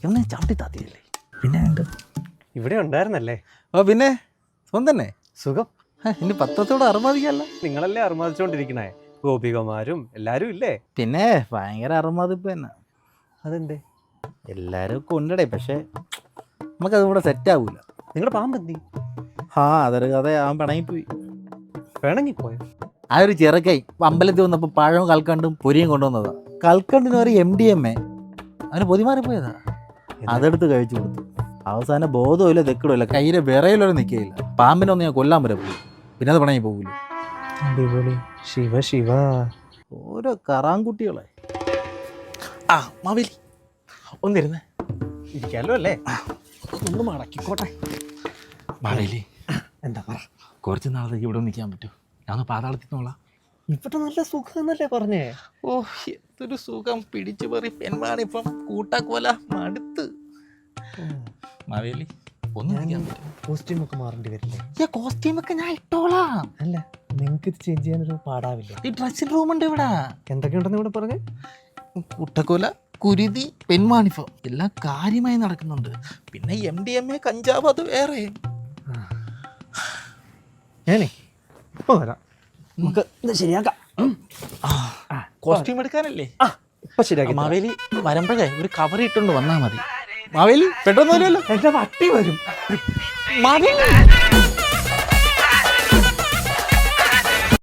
എന്നെ ചവിട്ടി താത്തിയില്ലേ? പിന്നെ ഇവിടെ ഉണ്ടായിരുന്നല്ലേ? ഓ പിന്നെ സ്വന്തം തന്നെ സുഖം. ഇനി പത്രത്തോട് അറുമതിക്കല്ല. നിങ്ങളല്ലേ അറുമതിച്ചോണ്ടിരിക്കണേ? ഗോപികമാരും എല്ലാരും ഇല്ലേ? പിന്നെ ഭയങ്കര അറുമതിപ്പ് തന്നെ. അതെന്തേ? എല്ലാരും ഒക്കെ ഉണ്ടടേ, പക്ഷെ നമുക്കത് ഇവിടെ സെറ്റ് ആവൂല. നിങ്ങളുടെ പാമ്പെന്തി? അതൊരു കഥ. അവൻ പിണങ്ങിപ്പോയി. പിണങ്ങിപ്പോയോ? ആ ഒരു ചെറുക്കൈ അമ്പലത്തിൽ വന്നപ്പോൾ പഴവും കൽക്കണ്ടും പൊരിയും കൊണ്ടുവന്നതാ. കൽക്കണ്ടിന് ഒരു MDMA. അവന് പൊതിമാറിപ്പോയതാ. അതെടുത്ത് കഴിച്ചു കൊടുത്തു. അവസാനം ബോധമില്ല, തെക്കിടില്ല, കയ്യിലെ വിറയിലൊരു നിൽക്കുകയില്ല. പാമ്പിനൊന്നും ഞാൻ കൊല്ലാൻ വരെ പോയി. പിന്നെ അത് പിണങ്ങി പോകില്ല. അടിപൊളി. ശിവ ശിവ. ഓരോ കറാൻകുട്ടികളെ. മാവേലി ഒന്നിരുന്ന് ഇരിക്കാലോ അല്ലേ? ഒന്ന് മടക്കിക്കോട്ടെ. മാവേലി എന്താ പറ? കുറച്ച് നാളത്തേക്ക് ഇവിടെ നിൽക്കാൻ പറ്റുമോ? ഞാൻ പാതാളത്തിൽ നിന്നോളാം. ഇവിടെ നല്ല സുഖം എന്നല്ലേ പറഞ്ഞേ? എന്തൊരു സുഖം. പിടിച്ചു പറി പെൺവാണിപ്പം കൂട്ടാക്കോല മടുത്ത്. മാവേലി ഒന്ന് നിൽക്കാൻ പറ്റും? കോസ്റ്റ്യൂം ഒക്കെ മാറേണ്ടി വരില്ലേ? കോസ്റ്റ്യൂം ഒക്കെ ഞാൻ ഇട്ടോളാം. അല്ല, നിങ്ങൾക്ക് ഇത് ചേഞ്ച് ചെയ്യാനൊരു പാടാവില്ല? ഈ ഡ്രസ്സിംഗ് റൂം ഉണ്ട് ഇവിടെ. എന്തൊക്കെയുണ്ടെന്ന് ഇവിടെ പറഞ്ഞേ? കൂട്ടക്കോല, കുരുതി, പെൺവാണിപ്പം എല്ലാം കാര്യമായി നടക്കുന്നുണ്ട്. പിന്നെ MDMA, കഞ്ചാവ് അത് വേറെ. ഞാനേ ഇപ്പൊ വരാം. നമുക്ക് ഇത് ശരിയാക്കാം. കോസ്റ്റ്യൂം എടുക്കാനല്ലേ? ഇപ്പൊ ശരിയാക്കി. മാവേലി വരുമ്പോഴേ ഒരു കവർ ഇട്ടുകൊണ്ട് വന്നാൽ മതി. മാവേലി പെട്ടെന്ന് വരുമല്ലോ. എന്റെ വട്ടി വരും. മാവേലി